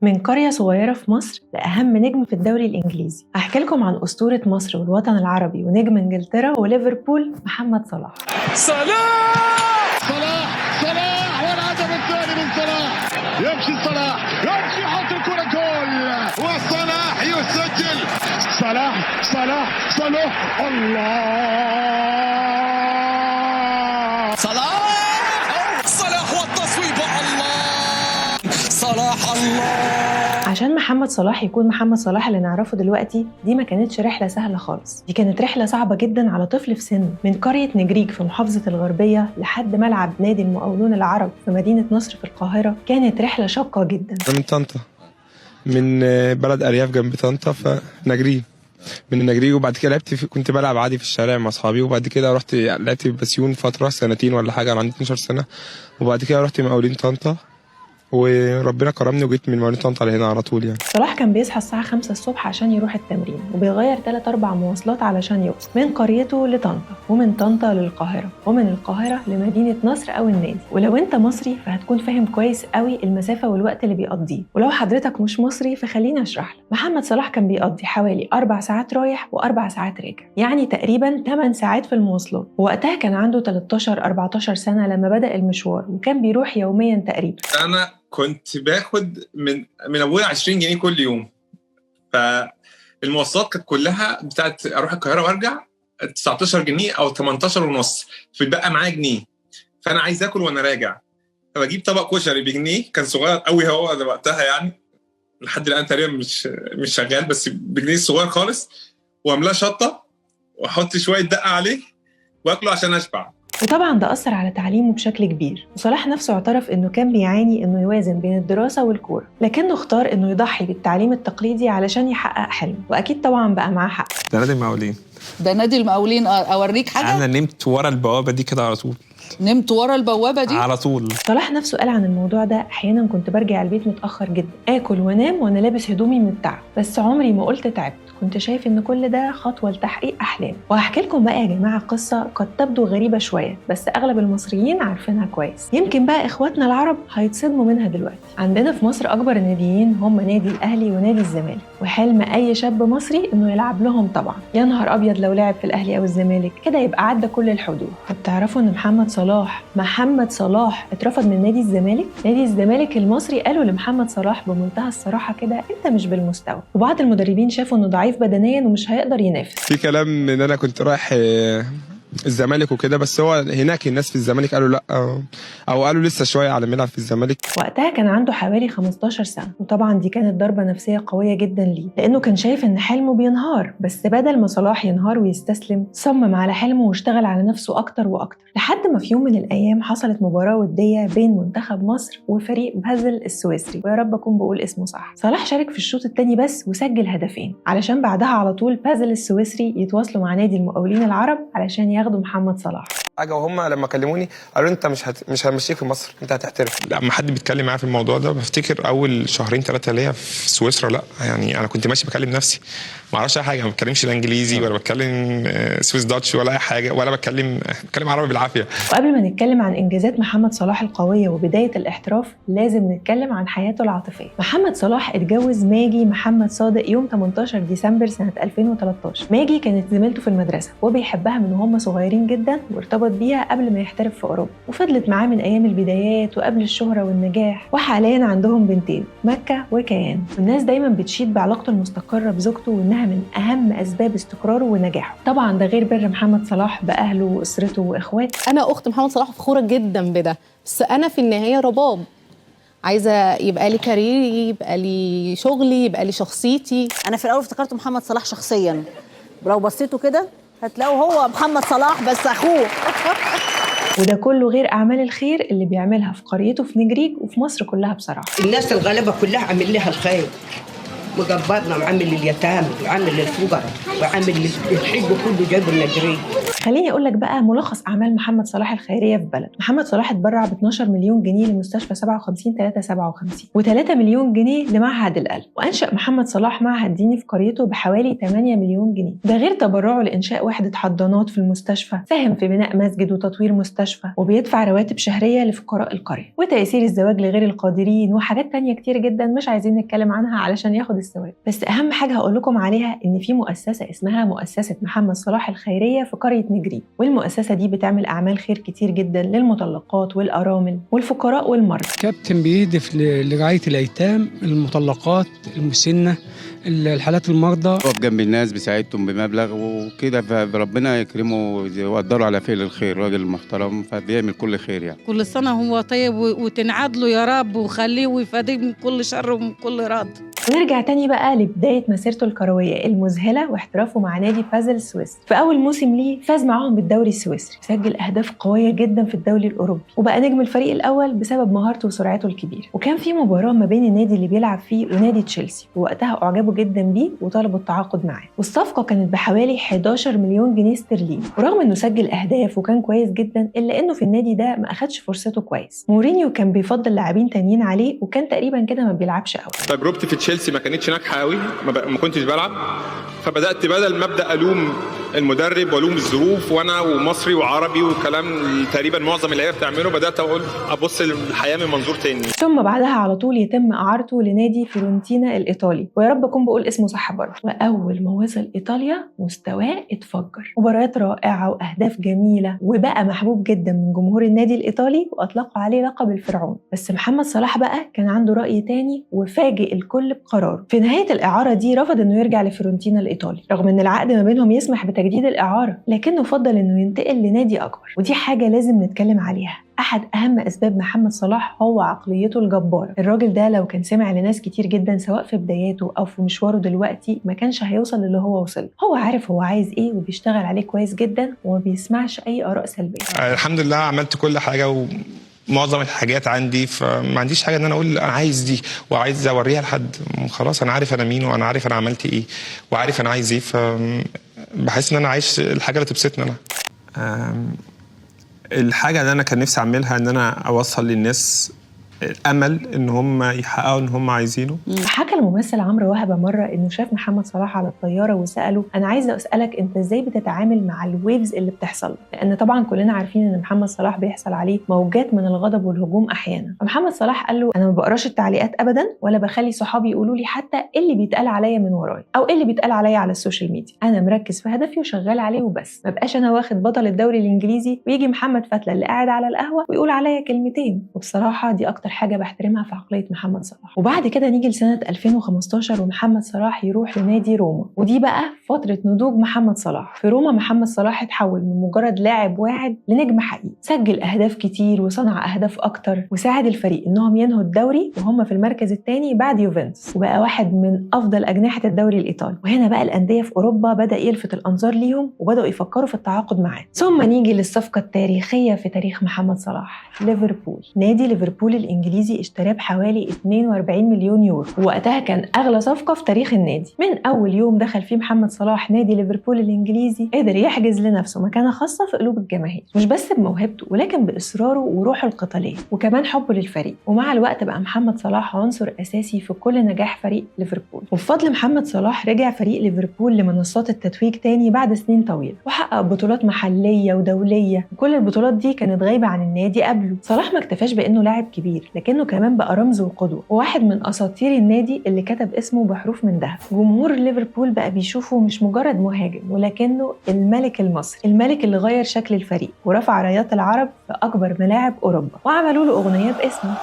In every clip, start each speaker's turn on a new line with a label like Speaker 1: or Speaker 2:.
Speaker 1: من قرية صغيرة في مصر لأهم نجم في الدوري الإنجليزي. هحكي لكم عن أسطورة مصر والوطن العربي ونجم إنجلترا وليفربول محمد صلاح.
Speaker 2: صلاح والهدف الثاني من صلاح. يمشي صلاح يحط الكرة جول وصلاح يسجل. صلاح الله صلاح والتصويب الله صلاح الله.
Speaker 1: عشان محمد صلاح يكون محمد صلاح اللي نعرفه دلوقتي، دي ما كانتش رحلة سهلة خالص. دي كانت رحلة صعبة جدا على طفل في سنه، من قرية نجريج في محافظة الغربية لحد ملعب نادي المقاولون العرب في مدينة نصر في القاهرة. كانت رحلة شاقة جدا.
Speaker 3: أنا من طنطا، من بلد أرياف جنب طنطا، فنجريج من النجريج. وبعد كده كنت بلعب عادي في الشارع مع اصحابي، وبعد كده رحت لعبت في بسيون فتره سنتين ولا حاجه، انا عندي 12 سنه. وبعد كده رحت مقاولين طنطا، وربنا كرمني وجيت من مقاولين طنطا لهنا على طول. يعني
Speaker 1: صلاح كان بيصحى الساعه 5 الصبح عشان يروح التمرين، وبيغير 3-4 مواصلات علشان يوصل من قريته لطنطا، ومن طنطا للقاهره، ومن القاهره لمدينه نصر او النادي. ولو انت مصري فهتكون فاهم كويس قوي المسافه والوقت اللي بيقضيه، ولو حضرتك مش مصري فخليني اشرح لك. محمد صلاح كان بيقضي حوالي 4 ساعات رايح و4 ساعات راجع، يعني تقريبا 8 ساعات في المواصلات. ووقتها كان عنده 13-14 سنه لما بدأ المشوار، وكان بيروح يوميا تقريبا.
Speaker 4: انا كنت باخد من ابويا 20 جنيه كل يوم، فالمواصلات كانت كلها بتاعت اروح القاهره وارجع 19 جنيه او 18 ونص، فبقى معايا جنيه. فانا عايز اكل وانا راجع، فبجيب طبق كشري بجنيه، كان صغير قوي هو وقتها، يعني لحد الان تقريبا مش شغال، بس بجنيه صغير خالص، واملاه شطه واحط شويه دقه عليه واكله عشان اشبع.
Speaker 1: وطبعا ده أثر على تعليمه بشكل كبير، وصلاح نفسه اعترف إنه كان بيعاني إنه يوازن بين الدراسة والكورة، لكنه اختار إنه يضحي بالتعليم التقليدي علشان يحقق حلمه، وأكيد طبعا بقى معاه حق.
Speaker 3: ده نادي المقاولين.
Speaker 5: ده نادي المقاولين. أوريك حاجة؟
Speaker 3: أنا نمت ورا البوابة دي كده على طول.
Speaker 5: نمت ورا البوابة دي؟
Speaker 3: على طول.
Speaker 1: صلاح نفسه قال عن الموضوع ده: أحيانا كنت برجع البيت متأخر جدا، آكل وانام وأنا لابس هدومي من التعب، بس عمري ما قلت تعبت. كنت شايف إن كل ده خطوة لتحقيق أحلامي. وهحكي لكم بقى يا جماعة قصة قد تبدو غريبة شوية، بس أغلب المصريين عارفينها كويس. يمكن بقى إخواتنا العرب هيتصدموا منها دلوقتي. عندنا في مصر أكبر الناديين هم نادي الأهلي ونادي الزمالك، وحلم أي شاب مصري إنه يلعب لهم طبعا. يا نهار أبيض لو لعب في الأهلي أو الزمالك، كده يبقى عدى كل الحدود. طب تعرفوا إن محمد صلاح اترفض من نادي الزمالك؟ نادي الزمالك المصري قالوا لمحمد صلاح بمنتهى الصراحة كده: أنت مش بالمستوى. وبعض المدربين شافوا إنه ضعيف بدنيا ومش هيقدر ينافس.
Speaker 3: في كلام ان انا كنت رايح الزمالك وكده، بس هو هناك الناس في الزمالك قالوا لا، او قالوا لسه شويه على ما يلعب في الزمالك.
Speaker 1: وقتها كان عنده حوالي 15 سنه، وطبعا دي كانت ضربه نفسيه قويه جدا ليه، لانه كان شايف ان حلمه بينهار. بس بدل ما صلاح ينهار ويستسلم، صمم على حلمه واشتغل على نفسه اكتر واكتر، لحد ما في يوم من الايام حصلت مباراه وديه بين منتخب مصر وفريق بازل السويسري، ويا رب اكون بقول اسمه صح. صلاح شارك في الشوط الثاني بس وسجل هدفين، علشان بعدها على طول بازل السويسري يتواصلوا مع نادي المقاولين العرب علشان ياخدوا محمد صلاح.
Speaker 3: حاجه، وهم لما كلموني قالوا انت مش هنمشيك في مصر، انت هتحترف. لما حد بيتكلم معايا في الموضوع ده بفتكر اول 2-3 ليا في سويسرا، لا يعني انا كنت ماشي بكلم نفسي، ما اعرفش اي حاجه، ما بتكلمش الانجليزي ولا بتكلم سويس داتش ولا اي حاجه، ولا بتكلم عربي بالعافيه.
Speaker 1: وقبل ما نتكلم عن انجازات محمد صلاح القويه وبدايه الاحتراف، لازم نتكلم عن حياته العاطفيه. محمد صلاح اتجوز ماجي محمد صادق يوم 18 ديسمبر سنه 2013. ماجي كانت زميلته في المدرسه، وبيحبها من وهم صغيرين جدا، وارتبط بيها قبل ما يحترف في اوروبا، وفضلت معاه من ايام البدايات وقبل الشهره والنجاح. وحاليا عندهم بنتين، مكه وكيان. والناس دايما بتشيد بعلاقته المستقره بزوجته، وانها من اهم اسباب استقراره ونجاحه. طبعا ده غير بر محمد صلاح باهله واسرته واخواته.
Speaker 6: انا اخت محمد صلاح فخوره جدا بده، بس انا في النهايه رباب، عايزه يبقى لي كاريري، يبقى لي شغلي، يبقى لي شخصيتي.
Speaker 7: انا في الاول افتكرت محمد صلاح شخصيا، لو بصيتوا كده هتلاقوا هو محمد صلاح بس اخوه.
Speaker 1: وده كله غير اعمال الخير اللي بيعملها في قريته في نجريج وفي مصر كلها. بصراحه
Speaker 8: الناس الغلبه كلها عامل لها الخير، مقبضنا وعامل لليتامى وعامل للفقراء وعامل للحج كله جايب النجريج.
Speaker 1: خليني اقول لك بقى ملخص اعمال محمد صلاح الخيريه في بلد. محمد صلاح اتبرع ب 12 مليون جنيه لمستشفى 57 و3 مليون جنيه لمعهد القلب، وانشا محمد صلاح معهد ديني في قريته بحوالي 8 مليون جنيه، ده غير تبرعه لانشاء وحده حضانات في المستشفى، ساهم في بناء مسجد وتطوير مستشفى، وبيدفع رواتب شهريه لفقراء القريه، وتيسير الزواج لغير القادرين، وحاجات تانية كتير جدا مش عايزين نتكلم عنها علشان ياخد الثواب. بس اهم حاجه هقول لكم عليها ان في مؤسسه اسمها مؤسسه محمد صلاح الخيريه في قريه نجري، والمؤسسه دي بتعمل اعمال خير كتير جدا للمطلقات والارامل والفقراء والمرضى.
Speaker 9: كابتن بيهدف لرعايه الايتام، المطلقات، المسنه، الحالات المرضى،
Speaker 10: واقف جنب الناس بيساعدهم بمبلغ وكده، فربنا يكرمه ويقدره على فعل الخير. راجل محترم فبيعمل كل خير يعني.
Speaker 11: كل سنه هو طيب وتنعاد له يا رب، وخليه ويفاديه من كل شر ومن كل رد.
Speaker 1: ونرجع تاني بقى لبداية مسيرته الكروية المذهلة واحترافه مع نادي بازل السويسري. في أول موسم ليه فاز معاهم بالدوري السويسري، سجل أهداف قوية جدا في الدوري الأوروبي، وبقى نجم الفريق الأول بسبب مهارته وسرعته الكبيرة. وكان في مباراة ما بين النادي اللي بيلعب فيه ونادي تشيلسي، ووقتها أعجبوا جدا بيه وطلبوا التعاقد معاه، والصفقة كانت بحوالي 11 مليون جنيه استرليني. ورغم إنه سجل أهداف وكان كويس جدا، إلا إنه في النادي ده ما أخدش فرصته كويس. مورينيو كان بيفضل لاعبين تانيين عليه، وكان تقريبا كده ما بيلعبش قوي.
Speaker 4: تجربتي في تشيلسي ما كانتش ناجحه قوي، ما كنتش بلعب، فبدات بدل ما ابدا الوم المدرب والوم الظروف وانا ومصري وعربي وكلام تقريبا معظم اللعيبه بتعمله، بدات اقول ابص للحياه من منظور تاني.
Speaker 1: ثم بعدها على طول يتم اعارته لنادي فيورنتينا الايطالي، ويا رب اكون بقول اسمه صح برضه. واول ما وصل ايطاليا مستواه اتفجر، مباريات رائعه واهداف جميله، وبقى محبوب جدا من جمهور النادي الايطالي، واطلقوا عليه لقب الفرعون. بس محمد صلاح بقى كان عنده راي تاني وفاجئ الكل بقراره. في نهايه الاعاره دي رفض انه يرجع لفيورنتينا الايطالي، رغم ان العقد ما بينهم يسمح بتجديد الاعاره، لكنه فضل انه ينتقل لنادي اكبر. ودي حاجه لازم نتكلم عليها. أحد أهم أسباب محمد صلاح هو عقليته الجبارة. الراجل ده لو كان سمع لناس كتير جدا سواء في بداياته أو في مشواره دلوقتي ما كانش هيوصل للي هو وصل. هو عارف هو عايز إيه وبيشتغل عليه كويس جدا وما بيسمعش أي آراء سلبية.
Speaker 3: الحمد لله عملت كل حاجة ومعظم الحاجات عندي، فما عنديش حاجة إن أنا أقول أنا عايز دي وعايز أوريها لحد. خلاص أنا عارف أنا مين وأنا عارف أنا عملت إيه وعارف أنا عايز إيه، فبحس إن أنا عايش الحاجة اللي تبسطني أنا. الحاجة اللي أنا كان نفسي أعملها إن أنا أوصل للناس الأمل إن هم يحققوا إن هم عايزينه.
Speaker 1: حكى الممثل عمرو وهبة مرة إنه شاف محمد صلاح على الطيارة وسأله أنا عايزة أسألك أنت إزاي بتتعامل مع الويفز اللي بتحصل، لأن طبعا كلنا عارفين إن محمد صلاح بيحصل عليه موجات من الغضب والهجوم أحيانا. فمحمد صلاح قال له أنا ما بقراش التعليقات أبدا، ولا بخلي صحابي يقولوا لي حتى إيه اللي بيتقال عليا من وراي أو إيه اللي بيتقال عليا على السوشيال ميديا. أنا مركز في هدفي وشغال عليه وبس، ما بقاش أنا واخد بطل الدوري الإنجليزي ويجي محمد فتلة اللي قاعد على القهوة ويقول عليا كلمتين. وبصراحة دي أكتر حاجة بحترمها في عقلية محمد صلاح. وبعد كده نيجي لسنة 2015 ومحمد صلاح يروح لنادي روما، ودي بقى فترة نضوج محمد صلاح. في روما محمد صلاح اتحول من مجرد لاعب واعد لنجم حقيقي، سجل أهداف كتير وصنع أهداف أكتر، وساعد الفريق إنهم ينهوا الدوري وهم في المركز الثاني بعد يوفنتوس، وبقى واحد من أفضل أجنحة الدوري الإيطالي. وهنا بقى الأندية في أوروبا بدأ يلفت الأنظار ليهم وبدأوا يفكروا في التعاقد معاه. ثم نيجي للصفقة التاريخية في تاريخ محمد صلاح، ليفربول. نادي ليفربول الإنجليزي اشتراه بحوالي 42 مليون يورو، ووقتها كان أغلى صفقة في تاريخ النادي. من أول يوم دخل فيه محمد صلاح نادي ليفربول الإنجليزي قدر يحجز لنفسه مكانة خاصة في قلوب الجماهير، مش بس بموهبته ولكن بإصراره وروحه القتالية وكمان حبه للفريق. ومع الوقت بقى محمد صلاح عنصر أساسي في كل نجاح فريق ليفربول. وبفضل محمد صلاح رجع فريق ليفربول لمنصات التتويج تاني بعد سنين طويلة، وحقق بطولات محلية ودولية، وكل البطولات دي كانت غايبة عن النادي قبله. صلاح ما اكتفاش بأنه لاعب كبير، لكنه كمان بقى رمز وقدوة، وواحد من أساطير النادي اللي كتب اسمه بحروف من ذهب. جمهور ليفربول بقى بيشوفه مش مجرد مهاجم، ولكنه الملك المصري، الملك اللي غير شكل الفريق ورفع رايات العرب في أكبر ملاعب أوروبا، وعملوا له أغنية باسمه.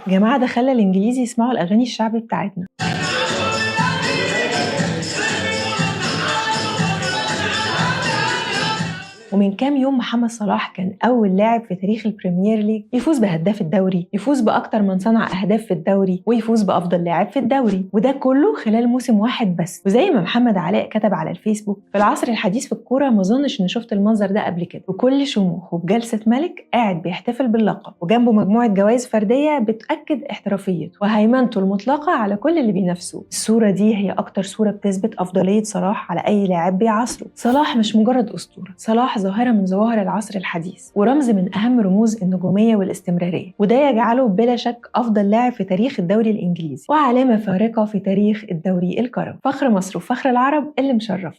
Speaker 1: جماعة ده خلى الإنجليزي يسمعوا الأغاني الشعبي بتاعتنا. ومن كام يوم محمد صلاح كان أول لاعب في تاريخ البريمير ليج يفوز بهداف الدوري، يفوز بأكتر من صنع أهداف في الدوري، ويفوز بأفضل لاعب في الدوري، وده كله خلال موسم واحد بس. وزي ما محمد علاء كتب على الفيسبوك، في العصر الحديث في الكورة ما ظنش إن شفت المنظر ده قبل كده، بكل شموخ وبجلسة ملك قاعد بيحتفل باللقب وجنبه مجموعة جوائز فردية بتأكد احترافيته وهيمنته المطلقة على كل اللي بينافسوه. الصورة دي هي أكتر صورة بتثبت أفضلية صلاح على أي لاعب بيعصره. صلاح مش مجرد أسطورة، صلاح ظاهرة من ظواهر العصر الحديث ورمز من أهم رموز النجومية والاستمرارية، وده يجعله بلا شك أفضل لاعب في تاريخ الدوري الإنجليزي وعلامة فارقة في تاريخ الدوري الكروي. فخر مصر وفخر العرب اللي مشرف.